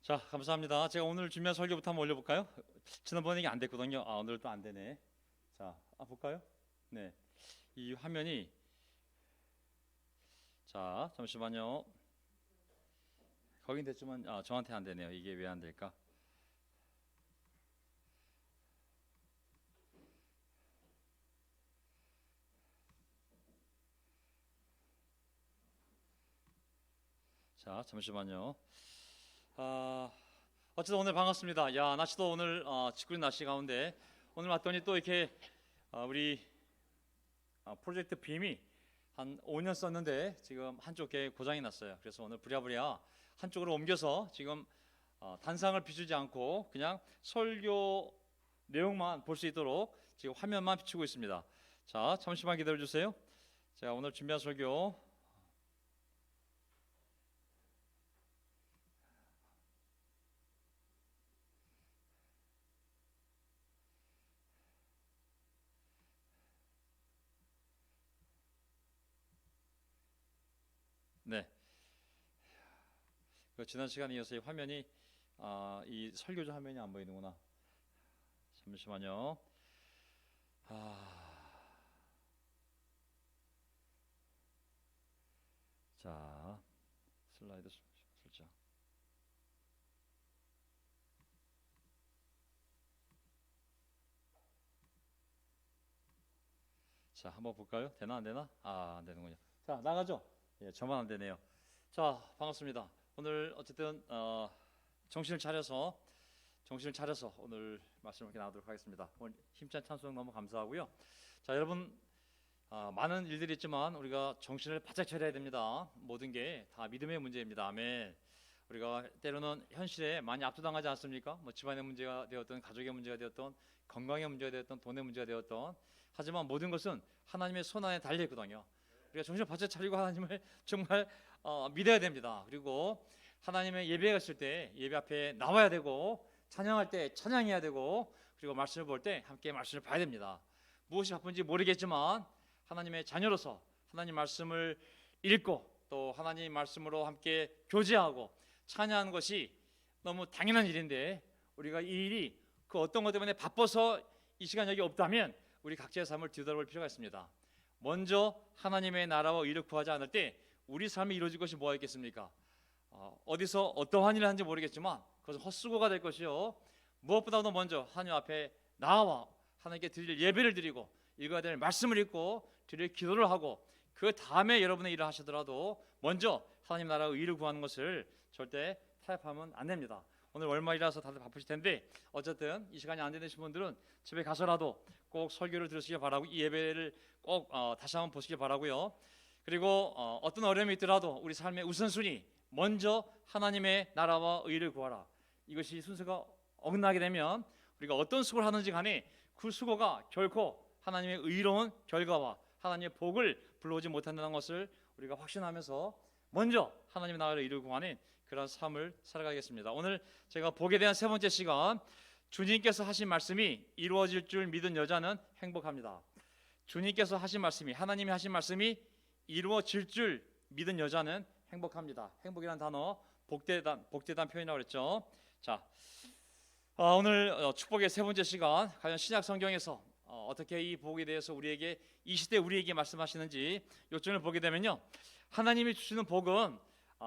자, 감사합니다. 제가 오늘 준비한 설교부터 한번 올려볼까요? 지난번에 이게 안 됐거든요. 오늘 또 안 되네. 자, 볼까요? 네, 이 화면이 자, 잠시만요. 거긴 됐지만 저한테 안 되네요. 이게 왜 안 될까? 자, 잠시만요. 어쨌든 오늘 반갑습니다. 야, 날씨도 오늘 지구린 날씨 가운데 오늘 왔더니 또 이렇게 우리 프로젝트 빔이 한 5년 썼는데 지금 한쪽 게 고장이 났어요. 그래서 오늘 부랴부랴 한쪽으로 옮겨서 지금 단상을 비추지 않고 그냥 설교 내용만 볼 수 있도록 지금 화면만 비추고 있습니다. 자, 잠시만 기다려 주세요. 제가 오늘 준비한 설교 네, 지난 시간에 이어서 이 화면이 이 설교자 화면이 안 보이는구나. 잠시만요. 자, 슬라이드 설정. 자, 한번 볼까요? 되나 안 되나? 안 되는군요. 자, 나가죠. 예, 저만 안 되네요. 자, 반갑습니다. 오늘 어쨌든 정신을 차려서 오늘 말씀을 이렇게 나누도록 하겠습니다. 오늘 힘찬 찬송 너무 감사하고요. 자, 여러분 많은 일들이 있지만 우리가 정신을 바짝 차려야 됩니다. 모든 게 다 믿음의 문제입니다. 아멘. 우리가 때로는 현실에 많이 압도당하지 않습니까? 뭐 집안의 문제가 되었던, 가족의 문제가 되었던, 건강의 문제가 되었던, 돈의 문제가 되었던, 하지만 모든 것은 하나님의 손 안에 달려 있거든요. 우리가 정신을 바짝 차리고 하나님을 정말 믿어야 됩니다. 그리고 하나님의 예배가 있을 때 예배 앞에 나와야 되고, 찬양할 때 찬양해야 되고, 그리고 말씀을 볼 때 함께 말씀을 봐야 됩니다. 무엇이 바쁜지 모르겠지만 하나님의 자녀로서 하나님 말씀을 읽고 또 하나님 말씀으로 함께 교제하고 찬양하는 것이 너무 당연한 일인데, 우리가 이 일이 그 어떤 것 때문에 바빠서 이 시간 여기 없다면 우리 각자의 삶을 뒤돌아볼 필요가 있습니다. 먼저 하나님의 나라와 의를 구하지 않을 때 우리 삶이 이루어질 것이 뭐가 있겠습니까? 어디서 어떠한 일을 하는지 모르겠지만 그것은 헛수고가 될 것이요, 무엇보다도 먼저 하나님 앞에 나와 하나님께 드릴 예배를 드리고 읽어야 될 말씀을 읽고 드릴 기도를 하고, 그 다음에 여러분의 일을 하시더라도 먼저 하나님 나라의 의를 구하는 것을 절대 타협하면 안 됩니다. 오늘 월말이라서 다들 바쁘실 텐데 어쨌든 이 시간이 안 되신 분들은 집에 가서라도 꼭 설교를 들으시길 바라고, 이 예배를 꼭 다시 한번 보시길 바라고요. 그리고 어떤 어려움이 있더라도 우리 삶의 우선순위 먼저 하나님의 나라와 의를 구하라. 이것이 순서가 어긋나게 되면 우리가 어떤 수고를 하는지 간에 그 수고가 결코 하나님의 의로운 결과와 하나님의 복을 불러오지 못한다는 것을 우리가 확신하면서 먼저 하나님의 나라를 의를 구하는 그런 삶을 살아가겠습니다. 오늘 제가 복에 대한 세 번째 시간, 주님께서 하신 말씀이 이루어질 줄 믿은 여자는 행복합니다. 주님께서 하신 말씀이, 하나님이 하신 말씀이 이루어질 줄 믿은 여자는 행복합니다. 행복이라는 단어 복되단 표현이라고 그랬죠. 자, 오늘 축복의 세 번째 시간, 과연 신약 성경에서 어떻게 이 복에 대해서 우리에게 이 시대 우리에게 말씀하시는지 요점을 보게 되면요, 하나님이 주시는 복은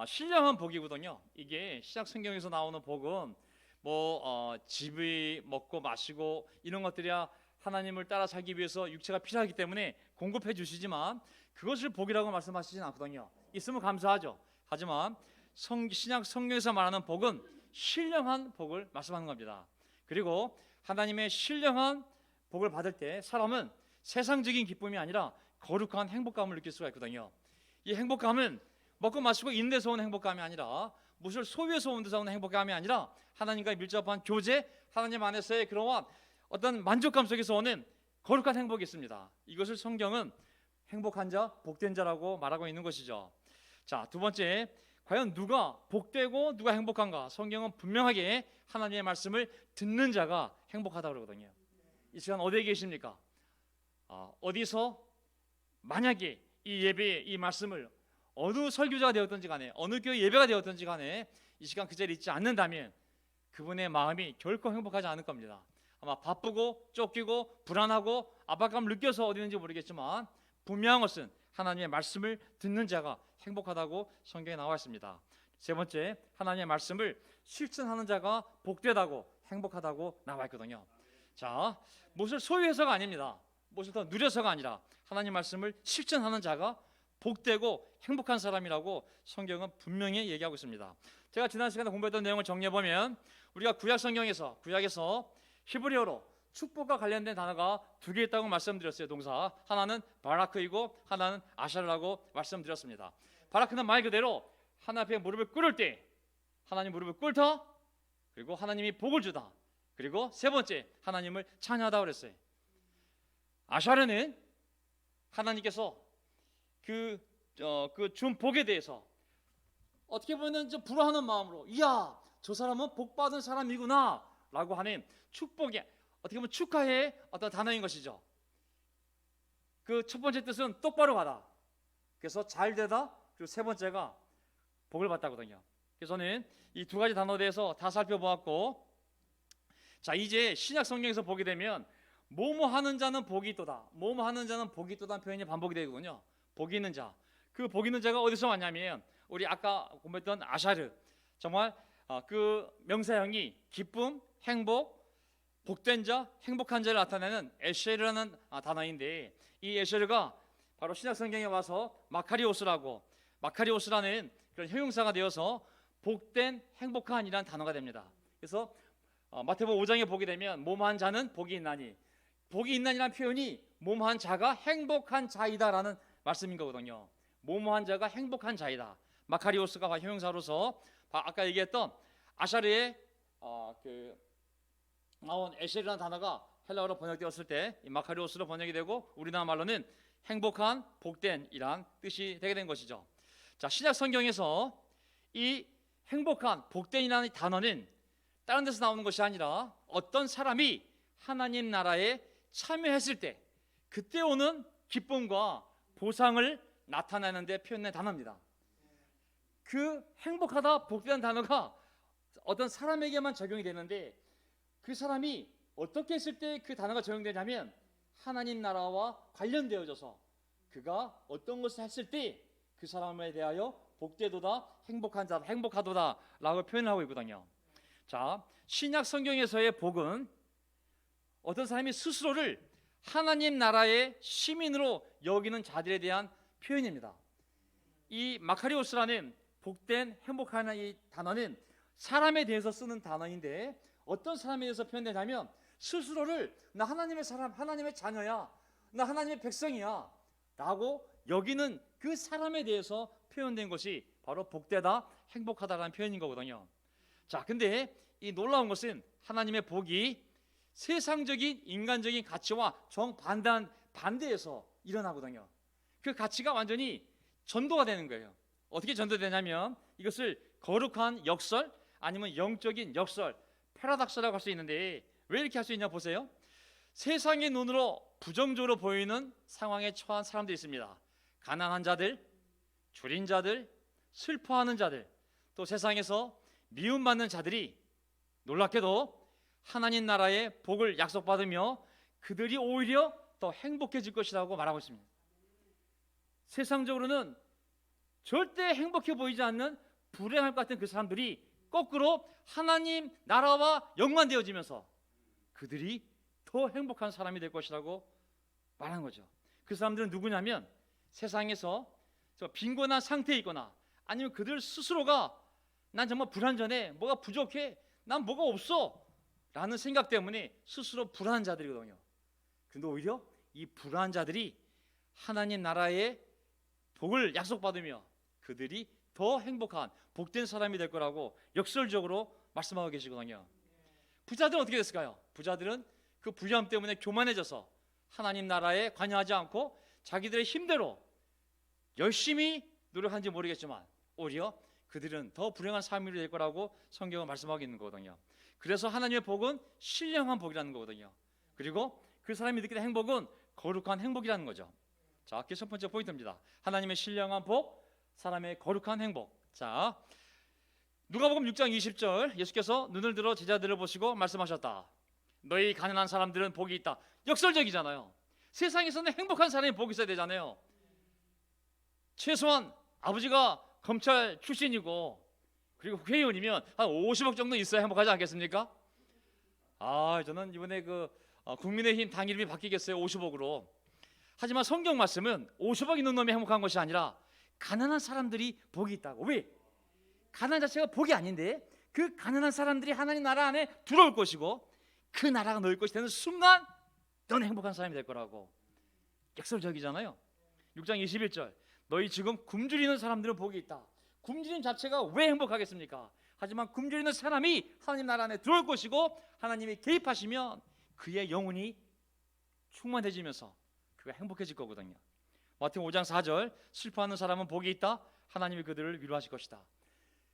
신령한 복이거든요. 이게 신약 성경에서 나오는 복은 뭐 집이 먹고 마시고 이런 것들이야 하나님을 따라 살기 위해서 육체가 필요하기 때문에 공급해 주시지만 그것을 복이라고 말씀하시진 않거든요. 있으면 감사하죠. 하지만 신약 성경에서 말하는 복은 신령한 복을 말씀하는 겁니다. 그리고 하나님의 신령한 복을 받을 때 사람은 세상적인 기쁨이 아니라 거룩한 행복감을 느낄 수가 있거든요. 이 행복감은 먹고 마시고 있는 데서 오는 행복감이 아니라, 무엇을 소유해서 온 데서 오는 행복감이 아니라 하나님과의 밀접한 교제, 하나님 안에서의 그러한 어떤 만족감 속에서 오는 거룩한 행복이 있습니다. 이것을 성경은 행복한 자, 복된 자라고 말하고 있는 것이죠. 자, 두 번째, 과연 누가 복되고 누가 행복한가? 성경은 분명하게 하나님의 말씀을 듣는 자가 행복하다고 그러거든요. 이 시간 어디에 계십니까? 어디서 만약에 이 예배의 이 말씀을 어느 설교자가 되었든지 간에 어느 교회 예배가 되었든지 간에 이 시간 그 자리에 있지 않는다면 그분의 마음이 결코 행복하지 않을 겁니다. 아마 바쁘고 쫓기고 불안하고 압박감을 느껴서 어디 있는지 모르겠지만 분명한 것은 하나님의 말씀을 듣는 자가 행복하다고 성경에 나와 있습니다. 세 번째, 하나님의 말씀을 실천하는 자가 복되다고 행복하다고 나와 있거든요. 자, 무엇을 소유해서가 아닙니다. 무엇을 더 누려서가 아니라 하나님 말씀을 실천하는 자가 복되고 행복한 사람이라고 성경은 분명히 얘기하고 있습니다. 제가 지난 시간에 공부했던 내용을 정리해보면 우리가 구약에서 히브리어로 축복과 관련된 단어가 두 개 있다고 말씀드렸어요. 동사 하나는 바라크이고 하나는 아샤르라고 말씀드렸습니다. 바라크는 말 그대로 하나님 앞에 무릎을 꿇을 때 하나님 무릎을 꿇다, 그리고 하나님이 복을 주다, 그리고 세 번째 하나님을 찬양하다 그랬어요. 아샤르는 하나님께서 그 준 복에 대해서 어떻게 보면 좀 불화하는 마음으로, 이야 저 사람은 복 받은 사람이구나 라고 하는 축복의, 어떻게 보면 축하의 어떤 단어인 것이죠. 그 첫 번째 뜻은 똑바로 가다, 그래서 잘 되다, 그리고 세 번째가 복을 받다거든요. 그래서 저는 이 두 가지 단어에 대해서 다 살펴보았고, 자 이제 신약 성경에서 보게 되면 뭐뭐 하는 자는 복이 있도다, 뭐뭐 하는 자는 복이 있도다는 표현이 반복이 되거든요. 복이 있는 자, 그 복이 있는 자가 어디서 왔냐면 우리 아까 공부했던 아샤르, 정말 그 명사형이 기쁨, 행복, 복된 자, 행복한 자를 나타내는 에쉐르라는 단어인데, 이 에쉐르가 바로 신약 성경에 와서 마카리오스라는 그런 형용사가 되어서 복된, 행복한이라는 단어가 됩니다. 그래서 마태복음 5장에 보게 되면 몸한 자는 복이 있나니, 복이 있나니라는 표현이 몸한 자가 행복한 자이다라는 말씀인 거거든요. 몸한 자가 행복한 자이다. 마카리오스가 형용사로서 아까 얘기했던 아샤르의 나온 에셀이라는 단어가 헬라어로 번역되었을 때 이 마카리오스로 번역이 되고 우리나라 말로는 행복한, 복된이란 뜻이 되게 된 것이죠. 자, 신약 성경에서 이 행복한, 복된이라는 단어는 다른 데서 나오는 것이 아니라 어떤 사람이 하나님 나라에 참여했을 때 그때 오는 기쁨과 보상을 나타내는 데 표현된 단어입니다. 그 행복하다, 복되다는 단어가 어떤 사람에게만 적용이 되는데, 그 사람이 어떻게 했을 때 그 단어가 적용되냐면 하나님 나라와 관련되어져서 그가 어떤 것을 했을 때 그 사람에 대하여 복되도다, 행복한 자다, 행복하도다 라고 표현하고 있거든요. 자, 신약 성경에서의 복은 어떤 사람이 스스로를 하나님 나라의 시민으로 여기는 자들에 대한 표현입니다. 이 마카리오스라는 복된, 행복한 이 단어는 사람에 대해서 쓰는 단어인데, 어떤 사람에 대해서 표현되냐면 스스로를 나 하나님의 사람, 하나님의 자녀야, 나 하나님의 백성이야 라고 여기는 그 사람에 대해서 표현된 것이 바로 복되다, 행복하다라는 표현인 거거든요. 자, 근데 이 놀라운 것은 하나님의 복이 세상적인 인간적인 가치와 정반대한 반대에서 일어나거든요. 그 가치가 완전히 전도가 되는 거예요. 어떻게 전도되냐면 이것을 거룩한 역설, 아니면 영적인 역설, 패러닥스라고 할 수 있는데, 왜 이렇게 할 수 있냐 보세요. 세상의 눈으로 부정적으로 보이는 상황에 처한 사람들이 있습니다. 가난한 자들, 줄인 자들, 슬퍼하는 자들, 또 세상에서 미움받는 자들이 놀랍게도 하나님 나라의 복을 약속받으며 그들이 오히려 더 행복해질 것이라고 말하고 있습니다. 세상적으로는 절대 행복해 보이지 않는 불행할 것 같은 그 사람들이 거꾸로 하나님 나라와 연관되어지면서 그들이 더 행복한 사람이 될 것이라고 말한 거죠. 그 사람들은 누구냐면 세상에서 빈곤한 상태에 있거나, 아니면 그들 스스로가 난 정말 불완전해, 뭐가 부족해, 난 뭐가 없어 라는 생각 때문에 스스로 불안한 자들이거든요. 근데 오히려 이 불안한 자들이 하나님 나라의 복을 약속받으며 그들이 더 행복한, 복된 사람이 될 거라고 역설적으로 말씀하고 계시거든요. 부자들은 어떻게 됐을까요? 부자들은 그 부유함 때문에 교만해져서 하나님 나라에 관여하지 않고 자기들의 힘대로 열심히 노력하는지 모르겠지만 오히려 그들은 더 불행한 삶이 될 거라고 성경은 말씀하고 있는 거거든요. 그래서 하나님의 복은 신령한 복이라는 거거든요. 그리고 그 사람이 느끼는 행복은 거룩한 행복이라는 거죠. 자, 그게 첫 번째 포인트입니다. 하나님의 신령한 복, 사람의 거룩한 행복. 자, 누가복음 6장 20절 예수께서 눈을 들어 제자들을 보시고 말씀하셨다. 너희 가난한 사람들은 복이 있다. 역설적이잖아요. 세상에서는 행복한 사람이 복이 있어야 되잖아요. 최소한 아버지가 검찰 출신이고 그리고 국회의원이면 한 50억 정도 있어야 행복하지 않겠습니까? 저는 이번에 국민의힘 당 이름이 바뀌겠어요. 50억으로. 하지만 성경 말씀은 50억 있는 놈이 행복한 것이 아니라 가난한 사람들이 복이 있다고. 왜? 가난 자체가 복이 아닌데 그 가난한 사람들이 하나님 나라 안에 들어올 것이고 그 나라가 너희 것이 되는 순간 너는 행복한 사람이 될 거라고. 역설적이잖아요. 6장 21절 너희 지금 굶주리는 사람들은 복이 있다. 굶주림 자체가 왜 행복하겠습니까? 하지만 굶주리는 사람이 하나님 나라 안에 들어올 것이고 하나님이 개입하시면 그의 영혼이 충만해지면서 그가 행복해질 거거든요. 마태복음 5장 4절 슬퍼하는 사람은 복이 있다. 하나님이 그들을 위로하실 것이다.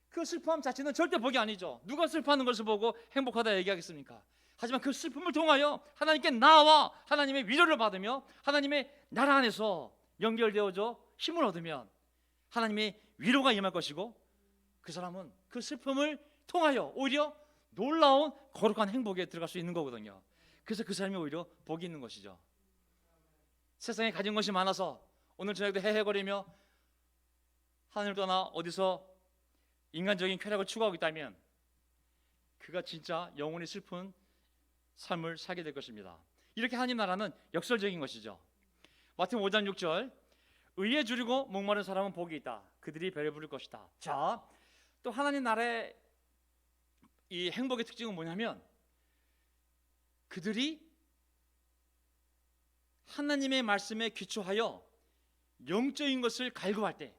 그 슬픔 자체는 절대 복이 아니죠. 누가 슬퍼하는 것을 보고 행복하다 얘기하겠습니까? 하지만 그 슬픔을 통하여 하나님께 나와 하나님의 위로를 받으며 하나님의 나라 안에서 연결되어져 힘을 얻으면 하나님의 위로가 임할 것이고 그 사람은 그 슬픔을 통하여 오히려 놀라운 거룩한 행복에 들어갈 수 있는 거거든요. 그래서 그 사람이 오히려 복이 있는 것이죠. 세상에 가진 것이 많아서 오늘 저녁도 헤헤거리며 하늘을 떠나 어디서 인간적인 쾌락을 추구하고 있다면 그가 진짜 영혼이 슬픈 삶을 살게 될 것입니다. 이렇게 하나님 나라는 역설적인 것이죠. 마태복음 5장 6절 의에 줄이고 목마른 사람은 복이 있다. 그들이 배를 부를 것이다. 자, 또 하나님 나라의 이 행복의 특징은 뭐냐면 그들이 하나님의 말씀에 기초하여 영적인 것을 갈구할 때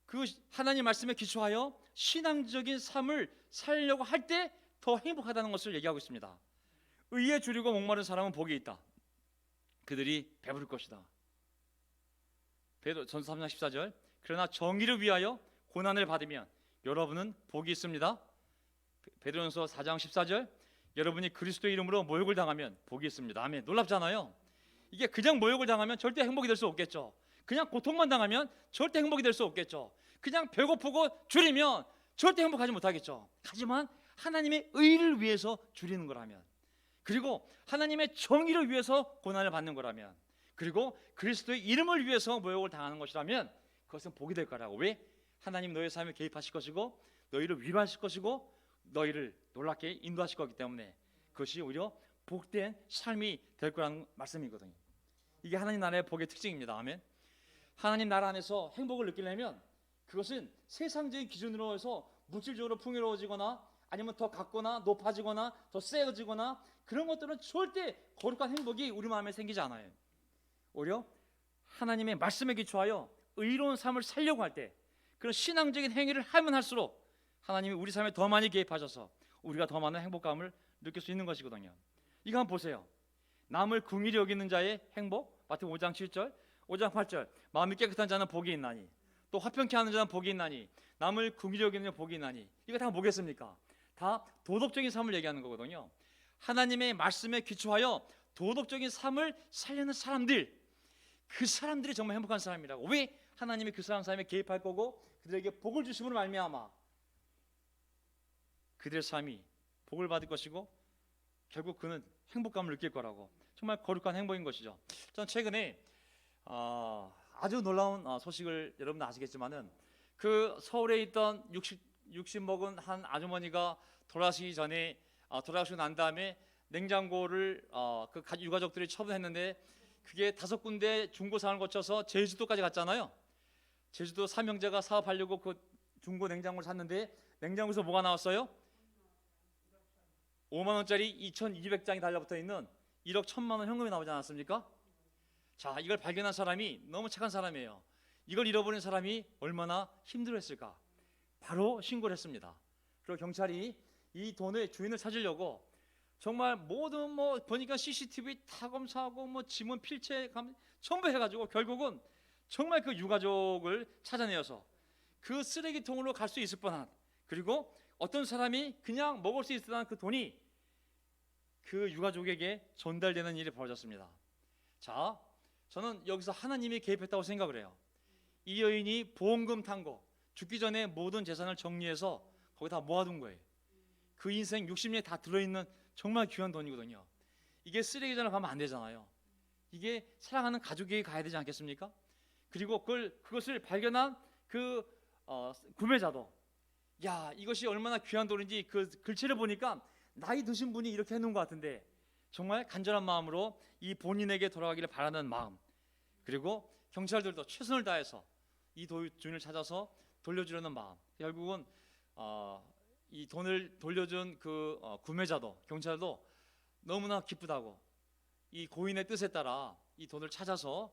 그 하나님 말씀에 기초하여 신앙적인 삶을 살려고 할 때 더 행복하다는 것을 얘기하고 있습니다. 의에 줄이고 목마른 사람은 복이 있다. 그들이 배부를 것이다. 베드로전서 3장 14절 그러나 정의를 위하여 고난을 받으면 여러분은 복이 있습니다. 베드로전서 4장 14절 여러분이 그리스도의 이름으로 모욕을 당하면 복이 있습니다. 아멘. 놀랍잖아요. 이게 그냥 모욕을 당하면 절대 행복이 될 수 없겠죠. 그냥 고통만 당하면 절대 행복이 될 수 없겠죠. 그냥 배고프고 줄이면 절대 행복하지 못하겠죠. 하지만 하나님의 의를 위해서 줄이는 거라면, 그리고 하나님의 정의를 위해서 고난을 받는 거라면, 그리고 그리스도의 이름을 위해서 모욕을 당하는 것이라면 그것은 복이 될 거라고. 왜? 하나님 너희 삶에 개입하실 것이고 너희를 위로하실 것이고 너희를 놀랍게 인도하실 거기 때문에 그것이 오히려 복된 삶이 될 거라는 말씀이거든요. 이게 하나님 나라의 복의 특징입니다. 아멘. 하나님 나라 안에서 행복을 느끼려면 그것은 세상적인 기준으로 해서 물질적으로 풍요로워지거나 아니면 더 갖거나 높아지거나 더 세어지거나 그런 것들은 절대 거룩한 행복이 우리 마음에 생기지 않아요. 오히려 하나님의 말씀에 기초하여 의로운 삶을 살려고 할 때 그런 신앙적인 행위를 하면 할수록 하나님이 우리 삶에 더 많이 개입하셔서 우리가 더 많은 행복감을 느낄 수 있는 것이거든요. 이거 한번 보세요. 남을 긍휼히 여기는 자의 행복, 마태복음 5장 7절, 5장 8절 마음이 깨끗한 자는 복이 있나니 또 화평케 하는 자는 복이 있나니 남을 긍휼히 여기는 자는 복이 있나니 이거 다 뭐겠습니까? 다 도덕적인 삶을 얘기하는 거거든요. 하나님의 말씀에 기초하여 도덕적인 삶을 살려는 사람들, 그 사람들이 정말 행복한 사람이라고. 왜? 하나님이 그 사람 삶에 개입할 거고 그들에게 복을 주심으로 말미암아 그들의 삶이 복을 받을 것이고 결국 그는 행복감을 느낄 거라고. 정말 거룩한 행복인 것이죠. 저는 최근에 아주 놀라운 소식을 여러분 아시겠지만은 그 서울에 있던 60 먹은 한 아주머니가 돌아가시기 전에 돌아가시고 난 다음에 냉장고를 그 유가족들이 처분했는데 그게 5군데 중고상을 거쳐서 제주도까지 갔잖아요. 제주도 삼형제가 사업하려고 그 중고 냉장고를 샀는데 냉장고에서 뭐가 나왔어요? 5만 원짜리 2,200장이 달라붙어 있는 1억 1,000만 원 현금이 나오지 않았습니까? 자, 이걸 발견한 사람이 너무 착한 사람이에요. 이걸 잃어버린 사람이 얼마나 힘들었을까? 바로 신고를 했습니다. 그리고 경찰이 이 돈의 주인을 찾으려고 정말 모든 보니까 CCTV 다 검사하고 지문 필체 전부 해가지고 결국은 정말 그 유가족을 찾아내어서 그 쓰레기통으로 갈 수 있을 뻔한, 그리고 어떤 사람이 그냥 먹을 수 있을 뻔한 그 돈이 그 유가족에게 전달되는 일이 벌어졌습니다. 자, 저는 여기서 하나님이 개입했다고 생각을 해요. 이 여인이 보험금 탄 거, 죽기 전에 모든 재산을 정리해서 거기 다 모아둔 거예요. 그 인생 60년이 다 들어있는 정말 귀한 돈이거든요. 이게 쓰레기장을 가면 안 되잖아요. 이게 사랑하는 가족에게 가야 되지 않겠습니까? 그리고 그것을 발견한 그 구매자도, 야, 이것이 얼마나 귀한 돈인지 그 글씨를 보니까 나이 드신 분이 이렇게 해놓은 것 같은데, 정말 간절한 마음으로 이 본인에게 돌아가기를 바라는 마음, 그리고 경찰들도 최선을 다해서 이 주인을 찾아서 돌려주려는 마음, 결국은 이 돈을 돌려준 그 구매자도, 경찰도 너무나 기쁘다고, 이 고인의 뜻에 따라 이 돈을 찾아서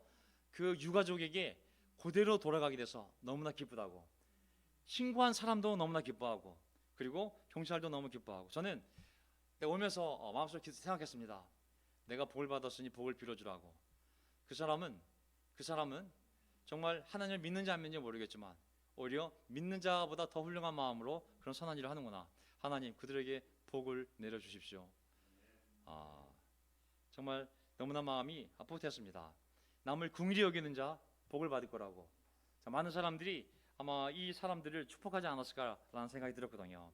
그 유가족에게 그대로 돌아가게 돼서 너무나 기쁘다고, 신고한 사람도 너무나 기뻐하고, 그리고 경찰도 너무 기뻐하고. 저는 오면서 마음속에 생각했습니다. 내가 복을 받았으니 복을 빌어주라고. 그 사람은 정말 하나님을 믿는지 안 믿는지 모르겠지만 오히려 믿는 자보다 더 훌륭한 마음으로 그런 선한 일을 하는구나. 하나님, 그들에게 복을 내려주십시오. 정말 너무나 마음이 뿌듯했습니다. 남을 긍휼히 여기는 자 복을 받을 거라고. 많은 사람들이 아마 이 사람들을 축복하지 않았을까라는 생각이 들었거든요.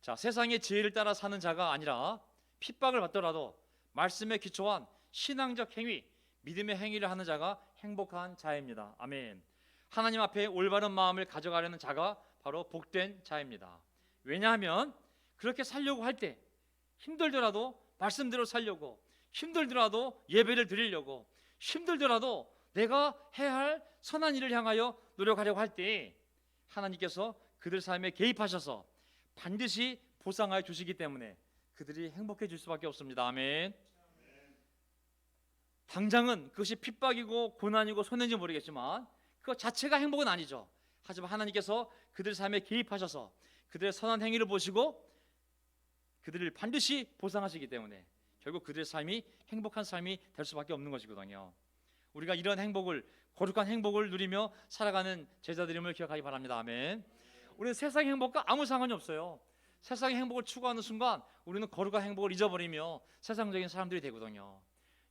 자, 세상의 지혜를 따라 사는 자가 아니라 핍박을 받더라도 말씀에 기초한 신앙적 행위, 믿음의 행위를 하는 자가 행복한 자입니다. 아멘. 하나님 앞에 올바른 마음을 가져가려는 자가 바로 복된 자입니다. 왜냐하면 그렇게 살려고 할 때 힘들더라도 말씀대로 살려고, 힘들더라도 예배를 드리려고, 힘들더라도 내가 해야 할 선한 일을 향하여 노력하려고 할 때 하나님께서 그들 삶에 개입하셔서 반드시 보상하여 주시기 때문에 그들이 행복해질 수밖에 없습니다. 아멘. 당장은 그것이 핍박이고 고난이고 손해인지 모르겠지만 그것 자체가 행복은 아니죠. 하지만 하나님께서 그들 삶에 개입하셔서 그들의 선한 행위를 보시고 그들을 반드시 보상하시기 때문에 결국 그들의 삶이 행복한 삶이 될 수밖에 없는 것이거든요. 우리가 이런 행복을, 거룩한 행복을 누리며 살아가는 제자들임을 기억하기 바랍니다. 아멘. 우리는 세상의 행복과 아무 상관이 없어요. 세상의 행복을 추구하는 순간 우리는 거룩한 행복을 잊어버리며 세상적인 사람들이 되거든요.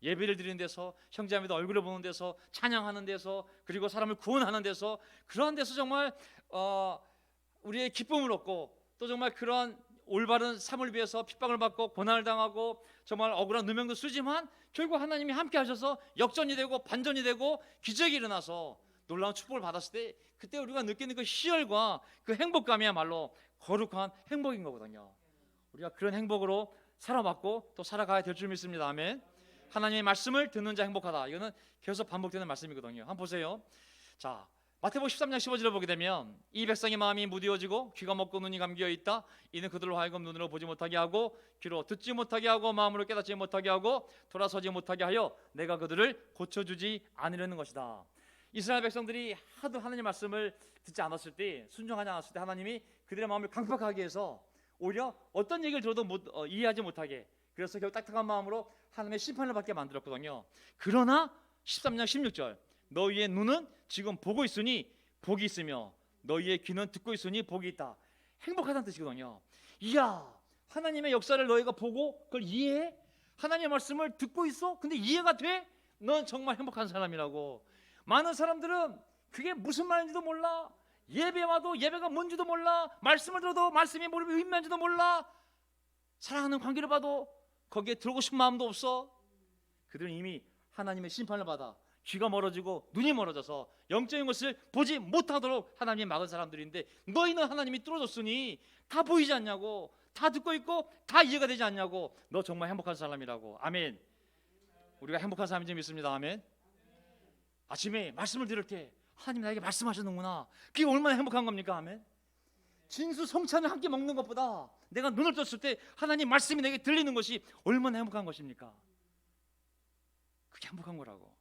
예배를 드리는 데서, 형제자매들 얼굴을 보는 데서, 찬양하는 데서, 그리고 사람을 구원하는 데서, 그러한 데서 정말 우리의 기쁨을 얻고, 또 정말 그러한 올바른 삶을 위해서 핍박을 받고 고난을 당하고 정말 억울한 누명도 쓰지만 결국 하나님이 함께 하셔서 역전이 되고 반전이 되고 기적이 일어나서 놀라운 축복을 받았을 때, 그때 우리가 느끼는 그 희열과 그 행복감이야말로 거룩한 행복인 거거든요. 우리가 그런 행복으로 살아왔고 또 살아가야 될 줄 믿습니다. 아멘. 하나님의 말씀을 듣는 자 행복하다. 이거는 계속 반복되는 말씀이거든요. 한번 보세요. 자, 마태복음 13장 15절을 보게 되면 이 백성의 마음이 무디어지고 귀가 먹고 눈이 감겨 있다. 이는 그들로 하여금 눈으로 보지 못하게 하고 귀로 듣지 못하게 하고 마음으로 깨닫지 못하게 하고 돌아서지 못하게 하여 내가 그들을 고쳐주지 않으려는 것이다. 이스라엘 백성들이 하도 하나님 말씀을 듣지 않았을 때, 순종하지 않았을 때 하나님이 그들의 마음을 강팍하게 해서 오히려 어떤 얘기를 들어도 이해하지 못하게, 그래서 결국 딱딱한 마음으로 하나님의 심판을 받게 만들었거든요. 그러나 13장 16절 너희의 눈은 지금 보고 있으니 복이 있으며 너희의 귀는 듣고 있으니 복이 있다. 행복하다는 뜻이거든요. 이야, 하나님의 역사를 너희가 보고 그걸 이해해? 하나님의 말씀을 듣고 있어? 근데 이해가 돼? 넌 정말 행복한 사람이라고. 많은 사람들은 그게 무슨 말인지도 몰라. 예배 와도 예배가 뭔지도 몰라. 말씀을 들어도 말씀이 뭘 의미하는지도 몰라. 사랑하는 관계를 봐도 거기에 들어오고 싶은 마음도 없어. 그들은 이미 하나님의 심판을 받아 귀가 멀어지고 눈이 멀어져서 영적인 것을 보지 못하도록 하나님이 막은 사람들인데, 너희는 하나님이 뚫어줬으니 다 보이지 않냐고, 다 듣고 있고 다 이해가 되지 않냐고. 너 정말 행복한 사람이라고. 아멘. 우리가 행복한 사람인 줄 믿습니다. 아멘. 아침에 말씀을 들을 때 하나님 나에게 말씀하셨는구나. 그게 얼마나 행복한 겁니까? 아멘. 진수 성찬을 함께 먹는 것보다 내가 눈을 떴을 때 하나님 말씀이 내게 들리는 것이 얼마나 행복한 것입니까? 그게 행복한 거라고.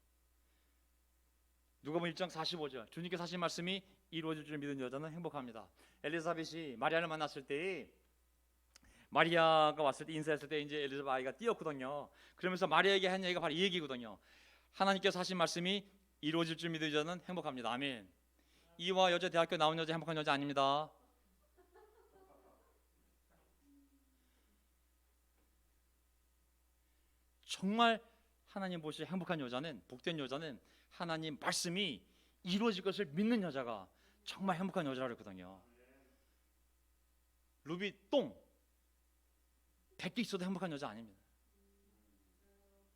누가복음 1장 45절 주님께서 하신 말씀이 이루어질 줄 믿은 여자는 행복합니다. 엘리사벳이 마리아를 만났을 때, 마리아가 왔을 때 인사했을 때 이제 엘리사벳 아이가 뛰었거든요. 그러면서 마리아에게 한 얘기가 바로 이 얘기거든요. 하나님께서 하신 말씀이 이루어질 줄 믿은 여자는 행복합니다. 아멘. 이화 여자 대학교 나온 여자 행복한 여자 아닙니다. 정말 하나님 보시 행복한 여자는, 복된 여자는 하나님 말씀이 이루어질 것을 믿는 여자가 정말 행복한 여자라고 그랬거든요. 루비 똥 100개 있어도 행복한 여자 아닙니다.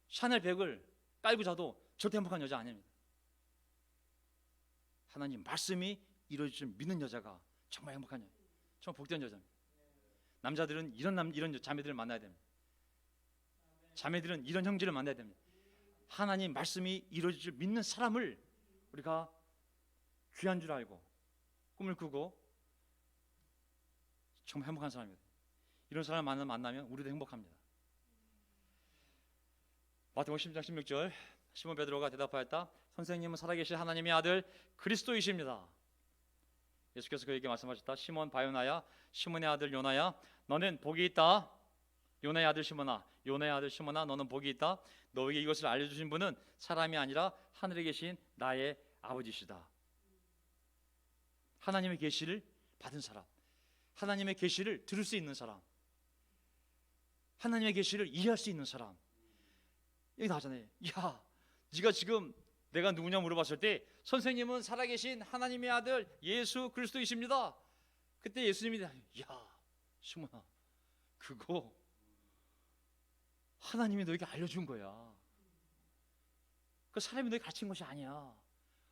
샤넬 백을 깔고 자도 절대 행복한 여자 아닙니다. 하나님 말씀이 이루어질 줄 믿는 여자가 정말 행복한 여자, 정말 복된 여자입니다. 남자들은 이런 자매들을 만나야 됩니다. 자매들은 이런 형제를 만나야 됩니다. 하나님 말씀이 이루어질 줄 믿는 사람을 우리가 귀한 줄 알고 꿈을 꾸고 정말 행복한 사람입니다. 이런 사람을 만나면 우리도 행복합니다. 마태복음 10장 16절 시몬 베드로가 대답하였다. 선생님은 살아계신 하나님의 아들 그리스도이십니다. 예수께서 그에게 말씀하셨다. 시몬 바요나야, 시몬의 아들 요나야, 너는 복이 있다. 요나의 아들 시몬아, 요나의 아들 시몬아, 너는 복이 있다. 너에게 이것을 알려주신 분은 사람이 아니라 하늘에 계신 나의 아버지시다. 하나님의 계시를 받은 사람, 하나님의 계시를 들을 수 있는 사람, 하나님의 계시를 이해할 수 있는 사람. 여기 나오잖아요. 야, 네가 지금 내가 누구냐 물어봤을 때 선생님은 살아계신 하나님의 아들 예수 그리스도이십니다. 그때 예수님이 야, 시몬아, 그거 하나님이 너에게 알려준 거야. 그 사람이 너에게 가르친 것이 아니야.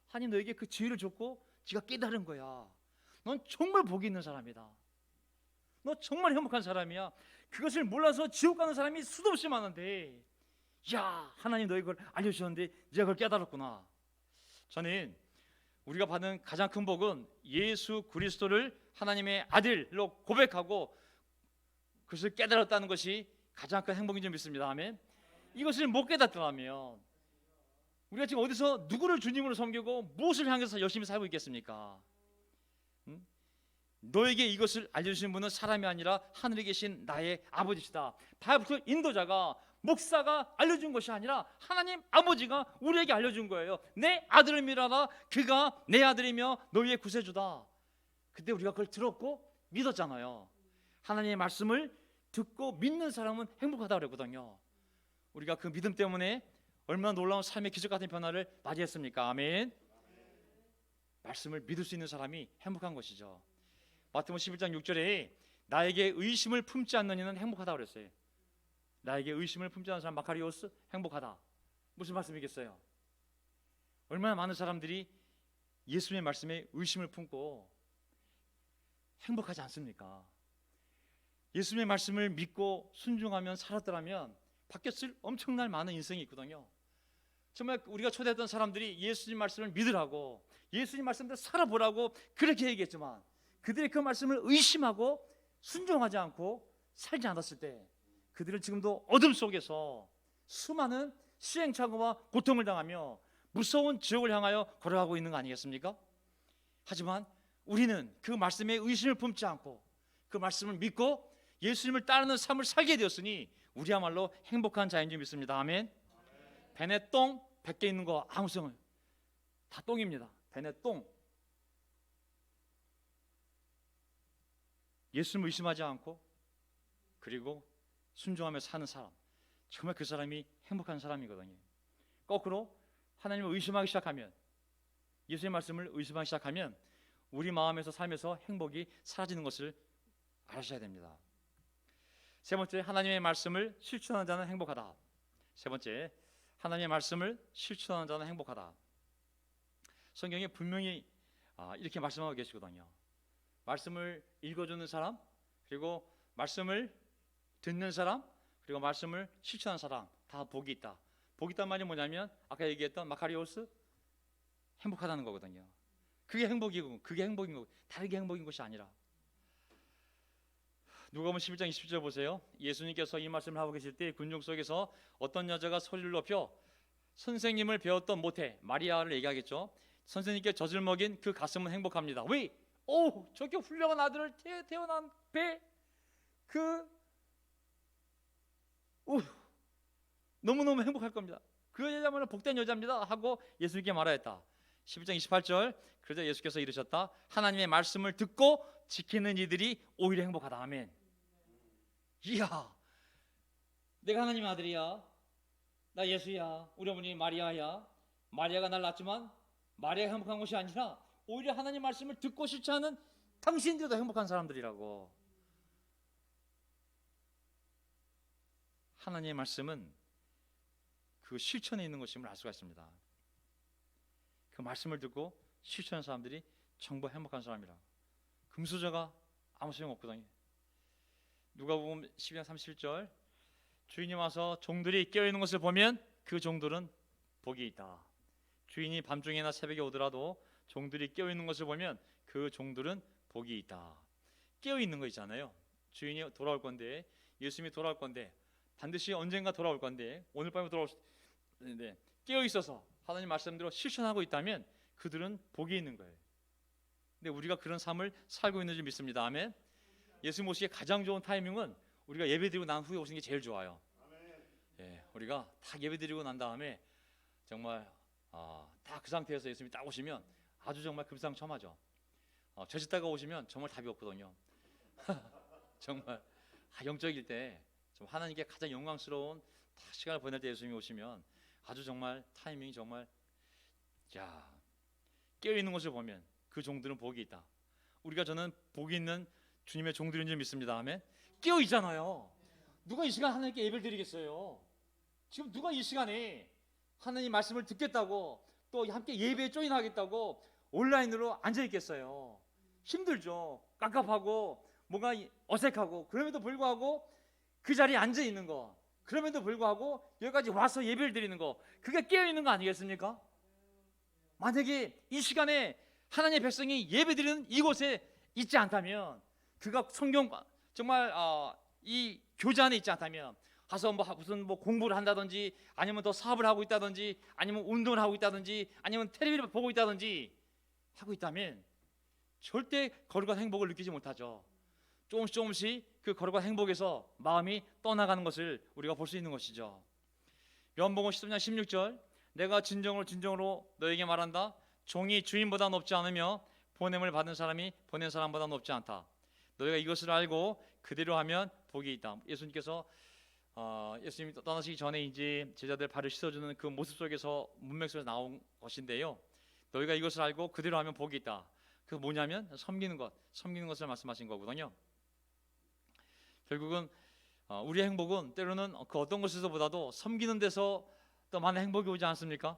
하나님 너에게 그 지혜를 줬고 네가 깨달은 거야. 넌 정말 복이 있는 사람이다. 너 정말 행복한 사람이야. 그것을 몰라서 지옥 가는 사람이 수도 없이 많은데, 야, 하나님 너에게 그걸 알려주셨는데 네가 그걸 깨달았구나. 저는 우리가 받는 가장 큰 복은 예수 그리스도를 하나님의 아들로 고백하고 그것을 깨달았다는 것이 가장 큰 행복인 줄 믿습니다. 아멘. 이것을 못 깨닫더라면 우리가 지금 어디서 누구를 주님으로 섬기고 무엇을 향해서 열심히 살고 있겠습니까? 너에게 이것을 알려주신 분은 사람이 아니라 하늘에 계신 나의 아버지시다. 바이블 인도자가, 목사가 알려준 것이 아니라 하나님 아버지가 우리에게 알려준 거예요. 내 아들을 믿어라. 그가 내 아들이며 너희의 구세주다. 그때 우리가 그걸 들었고 믿었잖아요. 하나님의 말씀을 듣고 믿는 사람은 행복하다고 그랬거든요. 우리가 그 믿음 때문에 얼마나 놀라운 삶의 기적 같은 변화를 맞이했습니까? 아멘. 말씀을 믿을 수 있는 사람이 행복한 것이죠. 마태복음 11장 6절에 나에게 의심을 품지 않는 이는 행복하다고 그랬어요. 나에게 의심을 품지 않는 사람 마카리오스 행복하다. 무슨 말씀이겠어요? 얼마나 많은 사람들이 예수님의 말씀에 의심을 품고 행복하지 않습니까? 예수님의 말씀을 믿고 순종하면 살았더라면 바뀌었을 엄청난 많은 인생이 있거든요. 정말 우리가 초대했던 사람들이 예수님 말씀을 믿으라고, 예수님 말씀대로 살아보라고 그렇게 얘기했지만 그들이 그 말씀을 의심하고 순종하지 않고 살지 않았을 때 그들은 지금도 어둠 속에서 수많은 시행착오와 고통을 당하며 무서운 지옥을 향하여 걸어가고 있는 거 아니겠습니까? 하지만 우리는 그 말씀에 의심을 품지 않고 그 말씀을 믿고 예수님을 따르는 삶을 살게 되었으니 우리야말로 행복한 자인 줄 믿습니다. 아멘. 벤의 똥 100개 있는 거 아무 소용 다 똥입니다. 벤의 똥. 예수님을 의심하지 않고 그리고 순종하며 사는 사람, 정말 그 사람이 행복한 사람이거든요. 거꾸로 하나님을 의심하기 시작하면, 예수의 말씀을 의심하기 시작하면 우리 마음에서 삶에서 행복이 사라지는 것을 아셔야 됩니다. 세 번째, 하나님의 말씀을 실천하는 자는 행복하다. 세 번째, 하나님의 말씀을 실천하는 자는 행복하다. 성경에 분명히 이렇게 말씀하고 계시거든요. 말씀을 읽어주는 사람, 그리고 말씀을 듣는 사람, 그리고 말씀을 실천하는 사람 다 복이 있다. 복이 있단 말이 뭐냐면 아까 얘기했던 마카리오스 행복하다는 거거든요. 그게 행복이고, 그게 행복인 거고, 다르게 행복인 것이 아니라. 누가복음 11장 20절 보세요. 예수님께서 이 말씀을 하고 계실 때 군중 속에서 어떤 여자가 소리를 높여 선생님을 배웠던 모태 마리아를 얘기하겠죠. 선생님께 젖을 먹인 그 가슴은 행복합니다. 왜? 오, 저렇게 훌륭한 아들을 태어난 배, 너무너무 행복할 겁니다. 그 여자만은 복된 여자입니다 하고 예수님께 말하였다. 11장 28절, 그러자 예수께서 이르셨다. 하나님의 말씀을 듣고 지키는 이들이 오히려 행복하다. 아멘. 이야, 내가 하나님의 아들이야, 나 예수야, 우리 어머니 마리아야. 마리아가 날 낳았지만 마리아가 행복한 것이 아니라 오히려 하나님 말씀을 듣고 실천하는 당신들이 더 행복한 사람들이라고. 하나님의 말씀은 그 실천에 있는 것임을 알 수가 있습니다. 그 말씀을 듣고 실천하는 사람들이 정말 행복한 사람이라. 금수저가 아무 소용 없거든요. 누가복음 12장 37절, 주인이 와서 종들이 깨어있는 것을 보면 그 종들은 복이 있다. 주인이 밤중이나 새벽에 오더라도 종들이 깨어있는 것을 보면 그 종들은 복이 있다. 깨어있는 거 있잖아요. 주인이 돌아올 건데, 예수님이 돌아올 건데, 반드시 언젠가 돌아올 건데, 오늘 밤에 돌아올 텐데 깨어있어서 하나님 말씀대로 실천하고 있다면 그들은 복이 있는 거예요. 근데 우리가 그런 삶을 살고 있는 줄 믿습니다. 아멘. 예수님 오시기에 가장 좋은 타이밍은 우리가 예배드리고 난 후에 오시는 게 제일 좋아요. 예, 우리가 다 예배드리고 난 다음에 정말 다 그 상태에서 예수님이 딱 오시면 아주 정말 금상첨화죠. 저 짓다가 오시면 정말 답이 없거든요. 정말 영적일 때 좀 하나님께 가장 영광스러운 시간을 보낼 때 예수님이 오시면 아주 정말 타이밍이 정말 깨어있는 것을 보면 그 종들은 복이 있다. 우리가 저는 복이 있는 주님의 종들인 줄 믿습니다. 아멘. 깨어있잖아요. 누가 이 시간 하나님께 예배를 드리겠어요? 지금 누가 이 시간에 하나님 말씀을 듣겠다고 또 함께 예배에 조인하겠다고 온라인으로 앉아있겠어요? 힘들죠. 깝깝하고 뭔가 어색하고. 그럼에도 불구하고 그 자리에 앉아있는 거, 그럼에도 불구하고 여기까지 와서 예배를 드리는 거, 그게 깨어있는 거 아니겠습니까? 만약에 이 시간에 하나님의 백성이 예배드리는 이곳에 있지 않다면, 그가 성경 정말 이 교제 안에 있지 않다면, 가서 무슨 공부를 한다든지, 아니면 더 사업을 하고 있다든지, 아니면 운동을 하고 있다든지, 아니면 텔레비를 보고 있다든지 하고 있다면 절대 거룩한 행복을 느끼지 못하죠. 조금씩 그 거룩한 행복에서 마음이 떠나가는 것을 우리가 볼 수 있는 것이죠. 요한복음 13장 16절, 내가 진정으로 너에게 말한다. 종이 주인보다 높지 않으며 보냄을 받은 사람이 보낸 사람보다 높지 않다. 너희가 이것을 알고 그대로 하면 복이 있다. 예수님께서 예수님이 떠나시기 전에 이제 제자들 발을 씻어주는 그 모습 속에서 문맥 속에서 나온 것인데요. 너희가 이것을 알고 그대로 하면 복이 있다. 그 뭐냐면 섬기는 것을 말씀하신 거거든요. 결국은 우리의 행복은 때로는 그 어떤 것에서보다도 섬기는 데서 더 많은 행복이 오지 않습니까?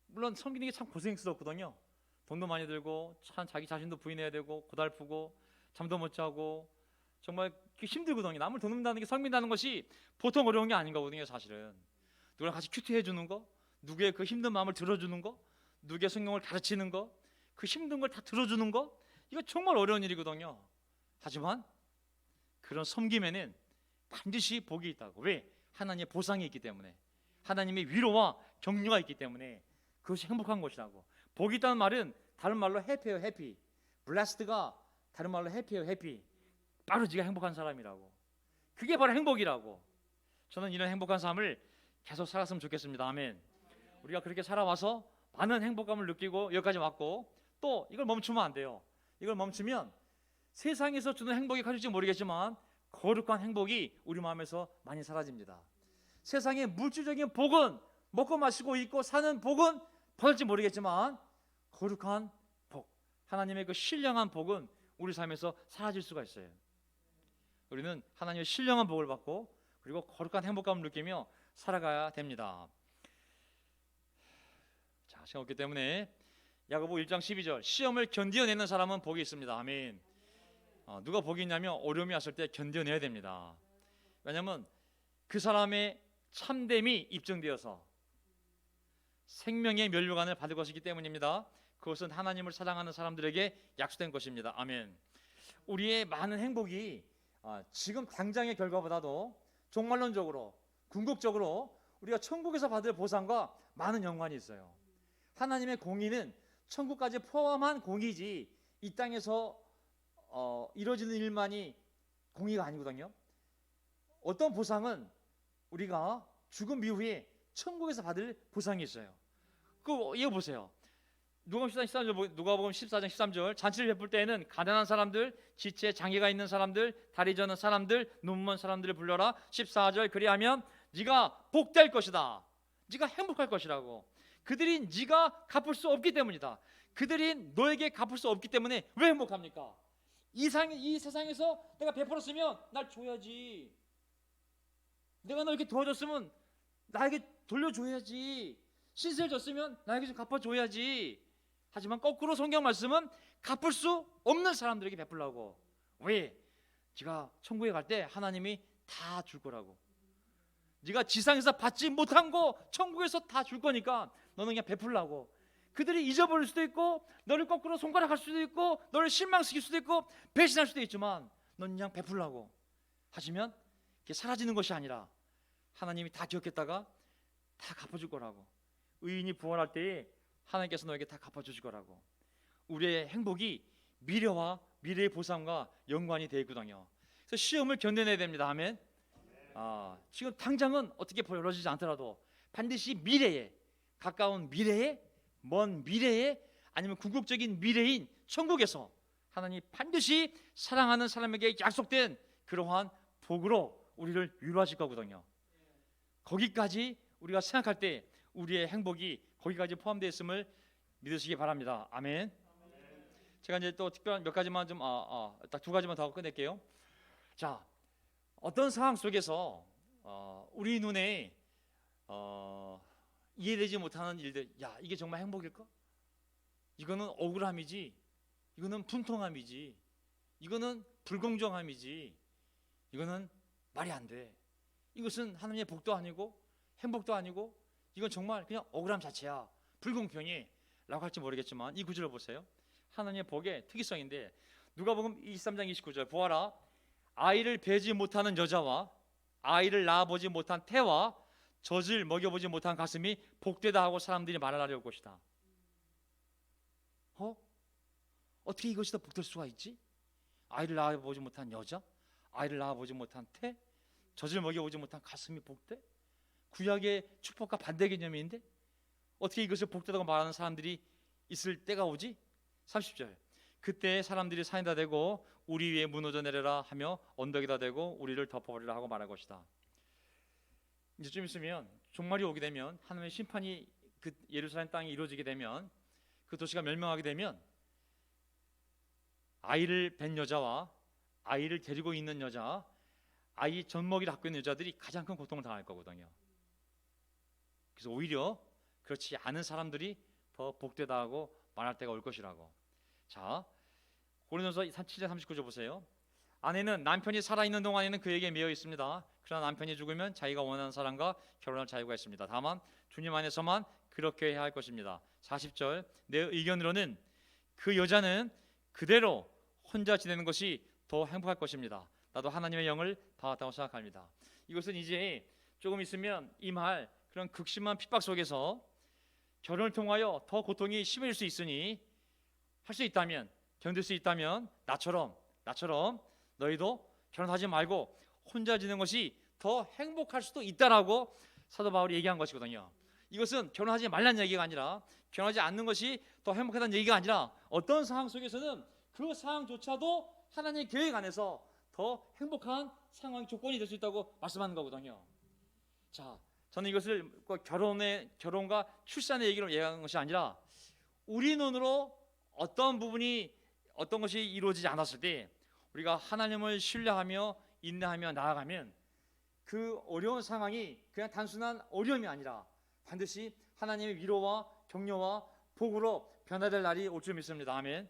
물론 섬기는 게 참 고생스럽거든요. 돈도 많이 들고 참 자기 자신도 부인해야 되고 고달프고 잠도 못 자고 정말 힘들거든요. 남을 돕는다는 게, 섬긴다는 것이 보통 어려운 게 아닌 거거든요. 사실은 누구랑 같이 큐티해 주는 거, 누구의 그 힘든 마음을 들어주는 거, 누구의 성경을 가르치는 거, 그 힘든 걸 다 들어주는 거, 이거 정말 어려운 일이거든요. 하지만 그런 섬김에는 반드시 복이 있다고. 왜? 하나님의 보상이 있기 때문에, 하나님의 위로와 격려가 있기 때문에 그것이 행복한 것이라고. 복이 있다는 말은 다른 말로 해피예요. 해피. 블레스드가 다른 말로 해피예요. 해피. 바로 네가 행복한 사람이라고. 그게 바로 행복이라고. 저는 이런 행복한 삶을 계속 살았으면 좋겠습니다. 아멘. 우리가 그렇게 살아와서 많은 행복감을 느끼고 여기까지 왔고, 또 이걸 멈추면 안 돼요. 이걸 멈추면 세상에서 주는 행복이 가질지 모르겠지만 거룩한 행복이 우리 마음에서 많이 사라집니다. 세상의 물질적인 복은, 먹고 마시고 입고 사는 복은 받을지 모르겠지만 거룩한 복, 하나님의 그 신령한 복은 우리 삶에서 사라질 수가 있어요. 우리는 하나님의 신령한 복을 받고 그리고 거룩한 행복감을 느끼며 살아가야 됩니다. 자, 시간 없기 때문에 야고보 1장 12절, 시험을 견디어내는 사람은 복이 있습니다. 아멘. 누가 복이 있냐면 어려움이 왔을 때 견뎌내야 됩니다. 왜냐하면 그 사람의 참됨이 입증되어서 생명의 면류관을 받을 것이기 때문입니다. 그것은 하나님을 사랑하는 사람들에게 약속된 것입니다. 아멘. 우리의 많은 행복이 지금 당장의 결과보다도 종말론적으로, 궁극적으로 우리가 천국에서 받을 보상과 많은 연관이 있어요. 하나님의 공의는 천국까지 포함한 공의지 이 땅에서 이루어지는 일만이 공의가 아니거든요. 어떤 보상은 우리가 죽음 이후에 천국에서 받을 보상이 있어요. 이거 보세요. 누가복음 14장 13절, 잔치를 베풀 때에는 가난한 사람들, 지체 장애가 있는 사람들, 다리 저는 사람들, 눈먼 사람들을 불러라. 14절, 그리하면 네가 복될 것이다. 네가 행복할 것이라고. 그들이 네가 갚을 수 없기 때문이다. 그들이 너에게 갚을 수 없기 때문에 왜 행복합니까? 이 세상에서 내가 베풀었으면 날 줘야지. 내가 너 이렇게 도와줬으면 나에게 돌려줘야지. 신세를 졌으면 나에게 좀 갚아줘야지. 하지만 거꾸로 성경 말씀은 갚을 수 없는 사람들에게 베풀라고. 왜? 네가 천국에 갈 때 하나님이 다 줄 거라고. 네가 지상에서 받지 못한 거 천국에서 다 줄 거니까 너는 그냥 베풀라고. 그들이 잊어버릴 수도 있고 너를 거꾸로 손가락할 수도 있고 너를 실망시킬 수도 있고 배신할 수도 있지만 넌 그냥 베풀라고 하시면 그게 사라지는 것이 아니라 하나님이 다 기억했다가 다 갚아줄 거라고. 의인이 부활할 때에 하나님께서 너에게 다 갚아주실 거라고. 우리의 행복이 미래와 미래의 보상과 연관이 되어 있거든요. 그래서 시험을 견뎌내야 됩니다. 아멘. 지금 당장은 어떻게 벌어지지 않더라도 반드시 미래에, 가까운 미래에, 먼 미래에, 아니면 궁극적인 미래인 천국에서 하나님 반드시 사랑하는 사람에게 약속된 그러한 복으로 우리를 위로하실 거거든요. 거기까지 우리가 생각할 때 우리의 행복이 거기까지 포함되어 있음을 믿으시기 바랍니다. 아멘. 제가 이제 또 특별한 몇 가지만 좀 딱 두 가지만 더 하고 끝낼게요. 자, 어떤 상황 속에서 우리 눈에 이해되지 못하는 일들, 야, 이게 정말 행복일까? 이거는 억울함이지, 이거는 분통함이지, 이거는 불공정함이지, 이거는 말이 안 돼. 이것은 하나님의 복도 아니고 행복도 아니고 이건 정말 그냥 억울함 자체야, 불공평해 라고 할지 모르겠지만 이 구절을 보세요. 하나님의 복의 특이성인데 누가복음 23장 29절 보아라, 아이를 베지 못하는 여자와 아이를 낳아보지 못한 태와 젖을 먹여보지 못한 가슴이 복되다 하고 사람들이 말하려고 할 것이다. 어떻게 이것이 더 복될 수가 있지? 아이를 낳아보지 못한 여자, 아이를 낳아보지 못한 태, 젖을 먹여보지 못한 가슴이 복돼? 구약의 축복과 반대 개념인데 어떻게 이것을 복되다고 말하는 사람들이 있을 때가 오지? 30절 그때 사람들이 산에다 대고 우리 위에 무너져 내려라 하며 언덕에다 대고 우리를 덮어버리라 하고 말할 것이다. 이제 좀 있으면 종말이 오게 되면 하나님의 심판이 그 예루살렘 땅에 이루어지게 되면 그 도시가 멸망하게 되면 아이를 뵌 여자와 아이를 데리고 있는 여자, 아이 젖먹이를 갖고 있는 여자들이 가장 큰 고통을 당할 거거든요. 그래서 오히려 그렇지 않은 사람들이 더 복되다 하고 말할 때가 올 것이라고. 자, 고린도서 7장 39절 보세요. 아내는 남편이 살아있는 동안에는 그에게 매여 있습니다. 그러나 남편이 죽으면 자기가 원하는 사람과 결혼할 자유가 있습니다. 다만 주님 안에서만 그렇게 해야 할 것입니다. 40절 내 의견으로는 그 여자는 그대로 혼자 지내는 것이 더 행복할 것입니다. 나도 하나님의 영을 받았다고 생각합니다. 이것은 이제 조금 있으면 임할 그런 극심한 핍박 속에서 결혼을 통하여 더 고통이 심해질 수 있으니 할 수 있다면, 견딜 수 있다면 나처럼 너희도 결혼하지 말고 혼자 지내는 것이 더 행복할 수도 있다라고 사도 바울이 얘기한 것이거든요. 이것은 결혼하지 말라는 얘기가 아니라 결혼하지 않는 것이 더 행복하다는 얘기가 아니라 어떤 상황 속에서는 그 상황조차도 하나님의 계획 안에서 더 행복한 상황 조건이 될 수 있다고 말씀하는 거거든요. 자, 저는 이것을 결혼과 출산의 얘기로 얘기하는 것이 아니라 우리 눈으로 어떤 것이 이루어지지 않았을 때 우리가 하나님을 신뢰하며 인내하며 나아가면 그 어려운 상황이 그냥 단순한 어려움이 아니라 반드시 하나님의 위로와 격려와 복으로 변화될 날이 올 줄 믿습니다. 아멘.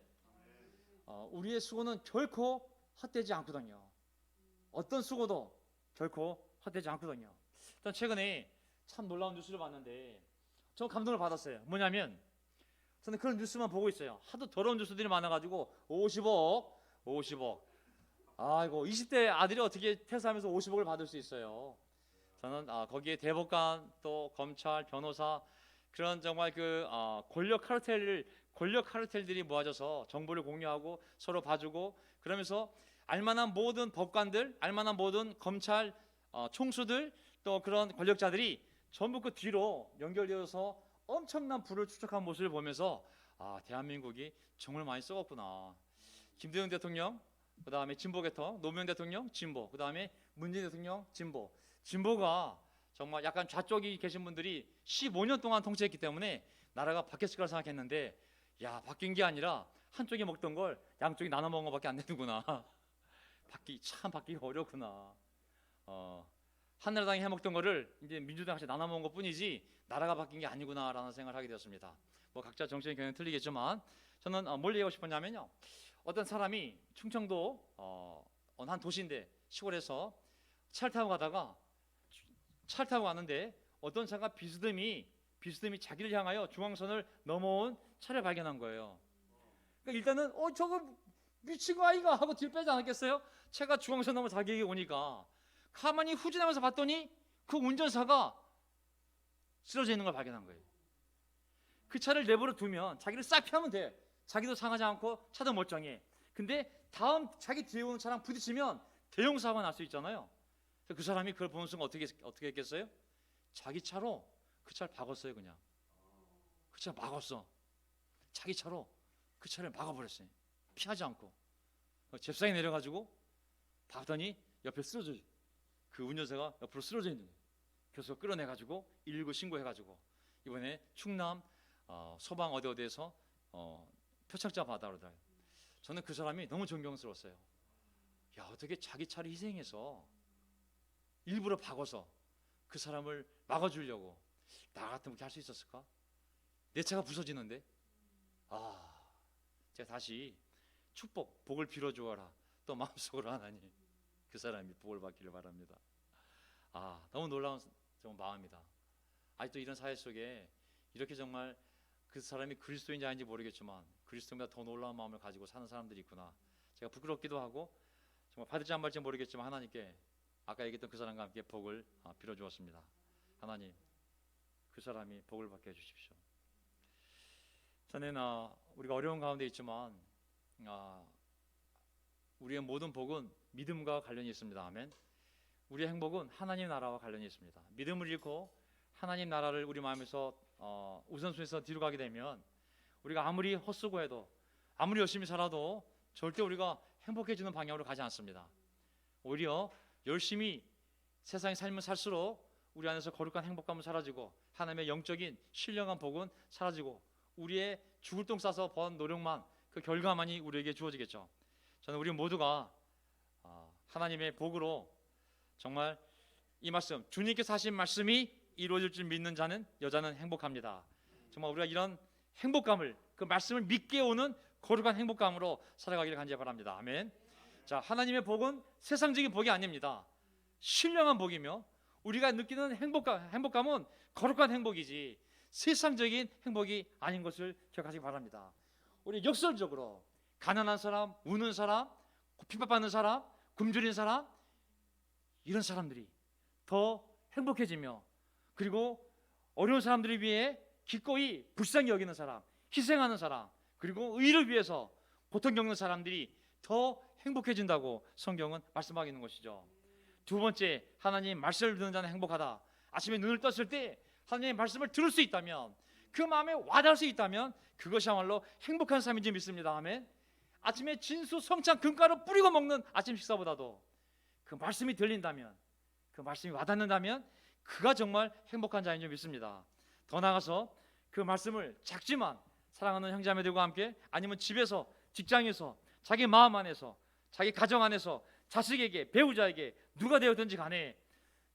우리의 수고는 결코 헛되지 않거든요. 어떤 수고도 결코 헛되지 않거든요. 일단 최근에 참 놀라운 뉴스를 봤는데 저 감동을 받았어요. 뭐냐면 저는 그런 뉴스만 보고 있어요. 하도 더러운 뉴스들이 많아가지고 50억. 아이고 20대 아들이 어떻게 퇴사하면서 50억을 받을 수 있어요. 저는 거기에 대법관 또 검찰 변호사 그런 정말 그 권력 카르텔들이 모아져서 정보를 공유하고 서로 봐주고 그러면서 알만한 모든 법관들, 알만한 모든 검찰 총수들 또 그런 권력자들이 전부 그 뒤로 연결되어서 엄청난 부를 축적한 모습을 보면서 대한민국이 정말 많이 썩었구나. 김대중 대통령, 그 다음에 진보계통, 노무현 대통령 진보, 그 다음에 문재인 대통령 진보가 정말 약간 좌쪽이 계신 분들이 15년 동안 통치했기 때문에 나라가 바뀌었을 거라 생각했는데 야, 바뀐 게 아니라 한쪽이 먹던 걸 양쪽이 나눠 먹은 것밖에 안 되는구나. 바뀌기 어렵구나. 한나라당이 해먹던 거를 이제 민주당 같이 나눠 먹은 것뿐이지 나라가 바뀐 게 아니구나라는 생각을 하게 되었습니다. 뭐 각자 정치적인 경향은 틀리겠지만 저는 뭘 얘기하고 싶었냐면요, 어떤 사람이 충청도 어느 한 도시인데 시골에서 차를 타고 가는데 어떤 차가 비스듬히 자기를 향하여 중앙선을 넘어온 차를 발견한 거예요. 그러니까 일단은 저거 미친 거 아이가 하고 뒤로 빼지 않았겠어요? 차가 중앙선 넘어 자기에게 오니까 가만히 후진하면서 봤더니 그 운전사가 쓰러져 있는 걸 발견한 거예요. 그 차를 내버려 두면 자기를 싹 피하면 돼. 자기도 상하지 않고 차도 멀쩡해. 근데 다음 자기 뒤에 오는 차랑 부딪히면 대형 사고가 날 수 있잖아요. 그 사람이 그걸 보는 순간 어떻게 했겠어요? 자기 차로 그 차를 박았어요. 그냥 그 차를 막았어. 자기 차로 그 차를 막아버렸어요. 피하지 않고. 잽싸게 내려가지고 봤더니 옆에 쓰러져, 그 운전사가 옆으로 쓰러져 있는 거예요. 그래서 끌어내가지고 119 신고해가지고 이번에 충남 소방 어디에서 표창장 받아오더라고요. 저는 그 사람이 너무 존경스러웠어요. 야, 어떻게 자기 차를 희생해서 일부러 박아서 그 사람을 막아주려고. 나 같으면 그렇게 할 수 있었을까? 내 차가 부서지는데. 제가 다시 복을 빌어주어라. 또 마음속으로 하나님, 그 사람이 복을 받기를 바랍니다. 너무 놀라운 정말 마음이다. 아직도 이런 사회 속에 이렇게 정말 그 사람이 그리스도인지 아닌지 모르겠지만 그리스도보다 더 놀라운 마음을 가지고 사는 사람들이 있구나. 제가 부끄럽기도 하고 정말 받을지 안 받을지 모르겠지만 하나님께 아까 얘기했던 그 사람과 함께 복을 빌어주었습니다. 하나님, 그 사람이 복을 받게 해주십시오. 저는 우리가 어려운 가운데 있지만 우리의 모든 복은 믿음과 관련이 있습니다. 아멘. 우리의 행복은 하나님 나라와 관련이 있습니다. 믿음을 잃고 하나님 나라를 우리 마음에서 우선순위에서 뒤로 가게 되면 우리가 아무리 헛수고해도 아무리 열심히 살아도 절대 우리가 행복해지는 방향으로 가지 않습니다. 오히려 열심히 세상의 삶을 살수록 우리 안에서 거룩한 행복감은 사라지고 하나님의 영적인 신령한 복은 사라지고 우리의 죽을 똥 싸서 번 노력만, 그 결과만이 우리에게 주어지겠죠. 저는 우리 모두가 하나님의 복으로 정말 이 말씀, 주님께서 하신 말씀이 이루어질 줄 믿는 여자는 행복합니다. 정말 우리가 이런 행복감을, 그 말씀을 믿게 오는 거룩한 행복감으로 살아가기를 간절히 바랍니다. 아멘. 자, 하나님의 복은 세상적인 복이 아닙니다. 신령한 복이며 우리가 느끼는 행복감은 거룩한 행복이지 세상적인 행복이 아닌 것을 기억하시기 바랍니다. 우리 역설적으로 가난한 사람, 우는 사람, 핍박받는 사람, 굶주린 사람, 이런 사람들이 더 행복해지며, 그리고 어려운 사람들을 위해 기꺼이 불쌍히 여기는 사람, 희생하는 사람, 그리고 의를 위해서 고통 겪는 사람들이 더 행복해진다고 성경은 말씀하고 있는 것이죠. 두 번째, 하나님 말씀을 듣는 자는 행복하다. 아침에 눈을 떴을 때 하나님의 말씀을 들을 수 있다면, 그 마음에 와닿을 수 있다면 그것이야말로 행복한 삶인지 믿습니다. 아멘. 아침에 진수, 성찬, 금가루 뿌리고 먹는 아침 식사보다도 그 말씀이 들린다면, 그 말씀이 와닿는다면 그가 정말 행복한 자인 줄 믿습니다. 더 나아가서 그 말씀을 작지만 사랑하는 형제자매들과 함께, 아니면 집에서, 직장에서, 자기 마음 안에서, 자기 가정 안에서 자식에게, 배우자에게, 누가 되었든지 간에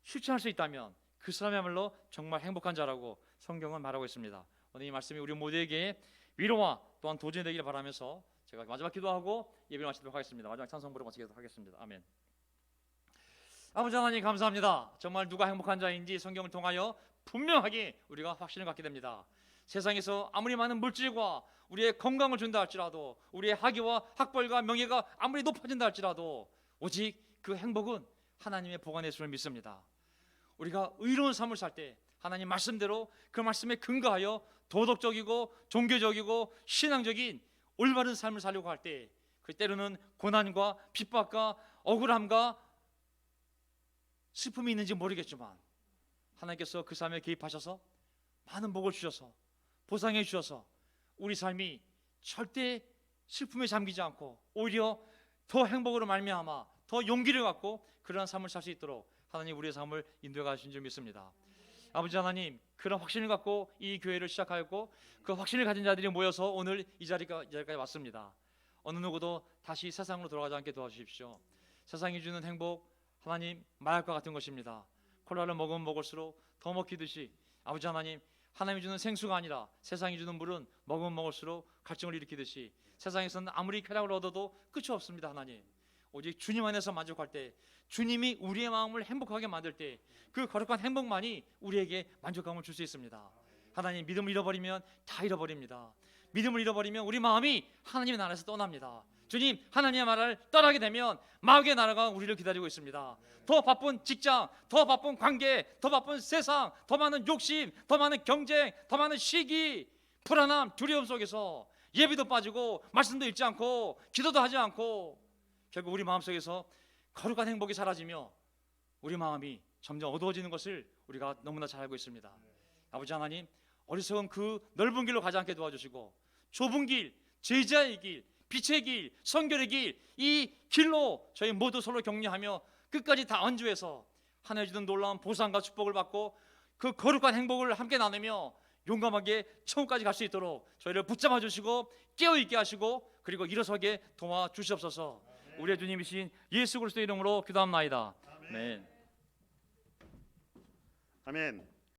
실천할 수 있다면 그 사람이야말로 정말 행복한 자라고 성경은 말하고 있습니다. 오늘 이 말씀이 우리 모두에게 위로와 또한 도전이 되기를 바라면서 제가 마지막 기도하고 예배를 마치도록 하겠습니다. 마지막 찬송 부르고 마치도록 하겠습니다. 아멘. 아버지 하나님, 감사합니다. 정말 누가 행복한 자인지 성경을 통하여 분명하게 우리가 확신을 갖게 됩니다. 세상에서 아무리 많은 물질과 우리의 건강을 준다 할지라도, 우리의 학위와 학벌과 명예가 아무리 높아진다 할지라도 오직 그 행복은 하나님의 복 안에 있음을 믿습니다. 우리가 의로운 삶을 살 때 하나님 말씀대로 그 말씀에 근거하여 도덕적이고 종교적이고 신앙적인 올바른 삶을 살려고 할 때, 그 때로는 고난과 핍박과 억울함과 슬픔이 있는지 모르겠지만 하나님께서 그 삶에 개입하셔서 많은 복을 주셔서 보상해 주셔서 우리 삶이 절대 슬픔에 잠기지 않고 오히려 더 행복으로 말미암아 더 용기를 갖고 그러한 삶을 살 수 있도록 하나님 우리의 삶을 인도해 가신 줄 믿습니다. 아버지 하나님, 그런 확신을 갖고 이 교회를 시작하였고 그 확신을 가진 자들이 모여서 오늘 이 자리까지 왔습니다. 어느 누구도 다시 세상으로 돌아가지 않게 도와주십시오. 세상이 주는 행복, 하나님, 마약과 같은 것입니다. 콜라를 먹으면 먹을수록 더 먹히듯이 아버지 하나님, 하나님이 주는 생수가 아니라 세상이 주는 물은 먹으면 먹을수록 갈증을 일으키듯이 세상에서는 아무리 쾌락을 얻어도 끝이 없습니다. 하나님, 오직 주님 안에서 만족할 때, 주님이 우리의 마음을 행복하게 만들 때 그 거룩한 행복만이 우리에게 만족감을 줄 수 있습니다. 하나님, 믿음을 잃어버리면 다 잃어버립니다. 믿음을 잃어버리면 우리 마음이 하나님의 나라에서 떠납니다. 주님, 하나님의 나라를 떠나게 되면 마귀의 나라가 우리를 기다리고 있습니다. 더 바쁜 직장, 더 바쁜 관계, 더 바쁜 세상, 더 많은 욕심, 더 많은 경쟁, 더 많은 시기, 불안함, 두려움 속에서 예비도 빠지고 말씀도 읽지 않고 기도도 하지 않고 결국 우리 마음속에서 거룩한 행복이 사라지며 우리 마음이 점점 어두워지는 것을 우리가 너무나 잘 알고 있습니다. 아버지 하나님, 어리석은 그 넓은 길로 가지 않게 도와주시고 좁은 길, 제자의 길, 빛의 길, 성결의 길, 이 길로 저희 모두 서로 격려하며 끝까지 다 안주해서 하나님 주는 놀라운 보상과 축복을 받고 그 거룩한 행복을 함께 나누며 용감하게 천국까지 갈 수 있도록 저희를 붙잡아 주시고 깨어있게 하시고 그리고 일어서게 도와주시옵소서. 우리의 주님이신 예수 그리스도의 이름으로 기도합나이다. 아멘. 아멘.